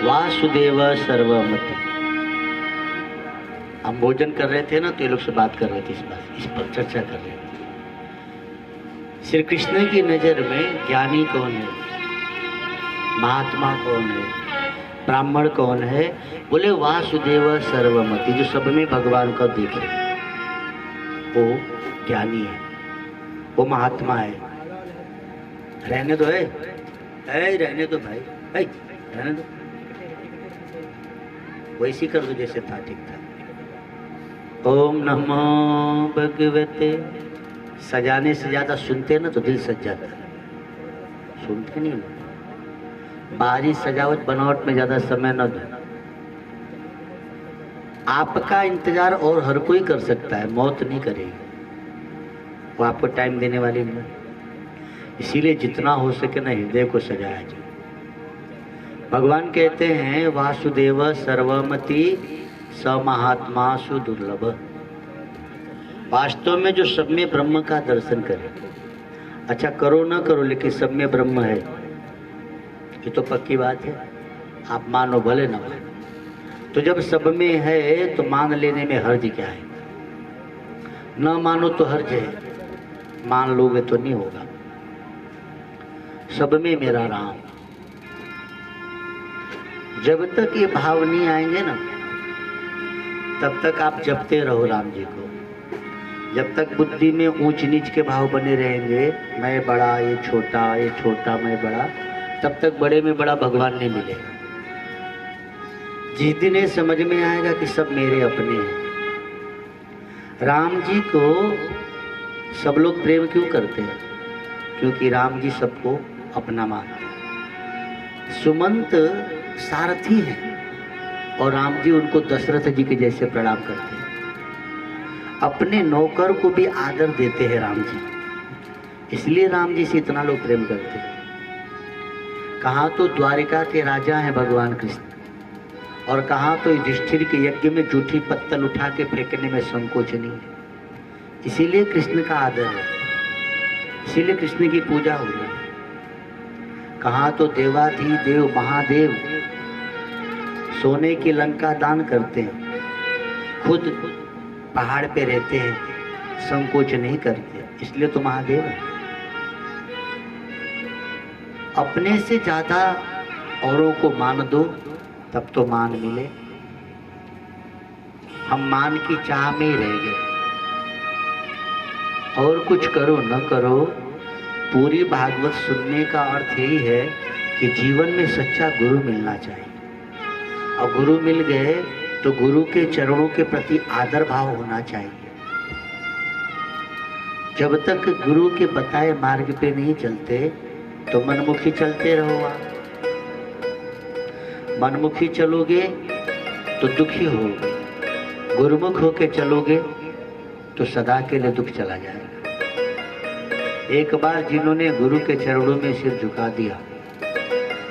वासुदेव सर्वमति। हम भोजन कर रहे थे ना, तो ये लोग से बात कर रहे थे, इस पर चर्चा कर रहे थे। श्री कृष्ण की नजर में ज्ञानी कौन है, महात्मा कौन है, ब्राह्मण कौन है? बोले वासुदेव सर्वमति, जो सब में भगवान को देखे वो ज्ञानी है, वो महात्मा है। रहने दो है, रहने दो भाई, रहने दो, वैसी कर दो जैसे था, ठीक था। ओम नमो भगवते। सजाने से ज्यादा सुनते ना तो दिल सज जाता है, सुनते नहीं लोग। बाहरी सजावट बनावट में ज्यादा समय न दो। आपका इंतजार और हर कोई कर सकता है, मौत नहीं करेगी, वो आपको टाइम देने वाली नहीं। इसीलिए जितना हो सके ना हृदय को सजाया जाए। भगवान कहते हैं वासुदेव सर्वमति स महात्मा सुदुर्लभ। वास्तव में जो सब में ब्रह्म का दर्शन करे, अच्छा करो ना करो लेकिन सब में ब्रह्म है, ये तो पक्की बात है, आप मानो भले ना भले। तो जब सब में है तो मान लेने में हर्ज क्या है? न मानो तो हर्ज है, मान लोगे तो नहीं होगा। सब में मेरा राम, जब तक ये भाव नहीं आएंगे ना तब तक आप जपते रहो राम जी को। जब तक बुद्धि में ऊंच नीच के भाव बने रहेंगे, मैं बड़ा ये छोटा मैं बड़ा, तब तक बड़े में बड़ा भगवान नहीं मिलेगा। जिस दिन ये समझ में आएगा कि सब मेरे अपने हैं। राम जी को सब लोग प्रेम क्यों करते हैं? क्योंकि राम जी सबको अपना मानते हैं। सुमंत सारथी हैं और राम जी उनको दशरथ जी के जैसे प्रणाम करते हैं। अपने नौकर को भी आदर देते हैं राम जी, इसलिए राम जी से इतना लोग प्रेम करते हैं। कहाँ तो द्वारिका के राजा हैं भगवान कृष्ण, और कहाँ तो युधिष्ठिर के यज्ञ में जूठी पत्तल उठा के फेंकने में संकोच नहीं है। इसीलिए कृष्ण का आदर है, इसीलिए कृष्ण की पूजा हो रही है। कहाँ तो देवाधिदेव महादेव सोने की लंका दान करते हैं, खुद पहाड़ पे रहते हैं, संकोच नहीं करते, इसलिए तो महादेव है। अपने से ज्यादा औरों को मान दो तब तो मान मिले। हम मान की चाह में ही रह गए, और कुछ करो न करो, पूरी भागवत सुनने का अर्थ यही है कि जीवन में सच्चा गुरु मिलना चाहिए। और गुरु मिल गए तो गुरु के चरणों के प्रति आदर भाव होना चाहिए। जब तक गुरु के बताए मार्ग पे नहीं चलते तो मनमुखी चलते रहो। आप मनमुखी चलोगे तो दुखी होगे, गुरुमुख होके चलोगे तो सदा के लिए दुख चला जाएगा। एक बार जिन्होंने गुरु के चरणों में सिर झुका दिया,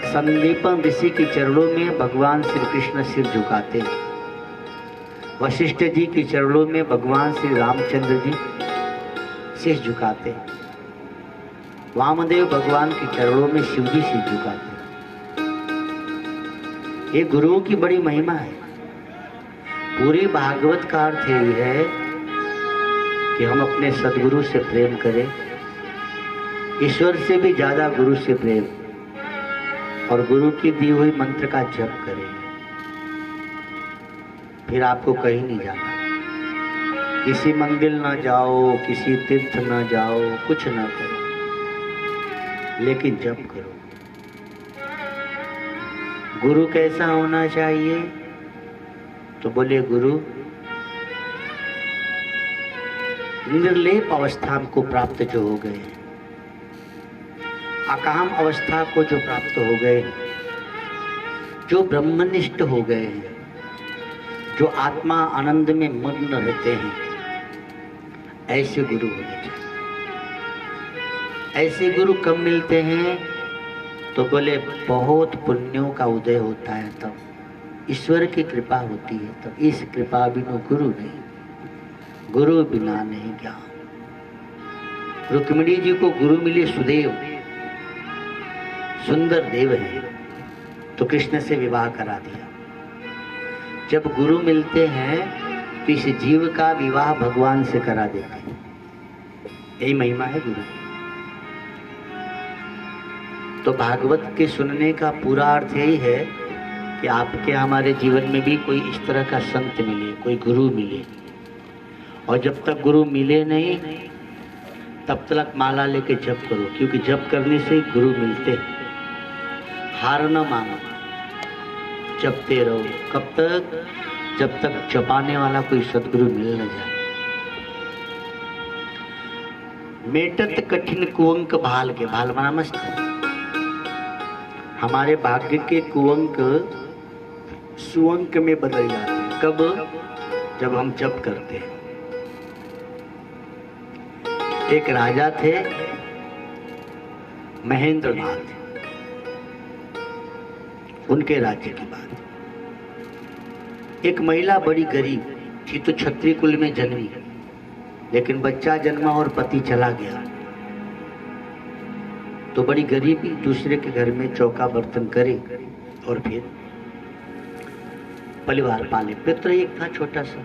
संदीपन ऋषि के चरणों में भगवान श्री कृष्ण सिर झुकाते, वशिष्ठ जी के चरणों में भगवान श्री रामचंद्र जी सिर झुकाते, वामदेव भगवान के चरणों में शिव जी सिर झुकाते। ये गुरुओं की बड़ी महिमा है। पूरी भागवत का अर्थ यही है कि हम अपने सदगुरु से प्रेम करें, ईश्वर से भी ज्यादा गुरु से प्रेम, और गुरु की दी हुई मंत्र का जप करें। फिर आपको कहीं नहीं जाना, किसी मंदिर न जाओ, किसी तीर्थ न जाओ, कुछ न करो, लेकिन जप करो। गुरु कैसा होना चाहिए? तो बोले गुरु निर्लेप अवस्था को प्राप्त जो हो गए, अकाम अवस्था को जो प्राप्त हो गए, जो ब्रह्मनिष्ठ हो गए हैं, जो आत्मा आनंद में मग्न रहते हैं, ऐसे गुरु होने चाहिए। ऐसे गुरु कब मिलते हैं? तो बोले बहुत पुण्यों का उदय होता है तब, ईश्वर की कृपा होती है तब। इस कृपा बिना गुरु नहीं, गुरु बिना नहीं ज्ञान। रुक्मिणी जी को गुरु मिले सुदेव, सुंदर देव है, तो कृष्ण से विवाह करा दिया। जब गुरु मिलते हैं तो इस जीव का विवाह भगवान से करा देते हैं। यही महिमा है गुरु। तो भागवत के सुनने का पूरा अर्थ यही है कि आपके हमारे जीवन में भी कोई इस तरह का संत मिले, कोई गुरु मिले। और जब तक गुरु मिले नहीं तब तक माला लेके जप करो, क्योंकि जप करने से गुरु मिलते हैं। हार न मानो, जपते रहो। कब तक? जब तक जपाने वाला कोई सदगुरु मिल न जाए। मेटत कठिन कुअंक भाल के, भाल माना मस्त। हमारे भाग्य के कुअंक सुअंक में बदल जाते हैं। कब? जब हम जप करते हैं। एक राजा थे महेंद्रनाथ, उनके राज्य की बात। एक महिला बड़ी गरीब थी, तो क्षत्रिय कुल में जन्मी, लेकिन बच्चा जन्मा और पति चला गया तो बड़ी गरीबी, दूसरे के घर में चौका बर्तन करे और फिर परिवार पाले। पुत्र एक था छोटा सा,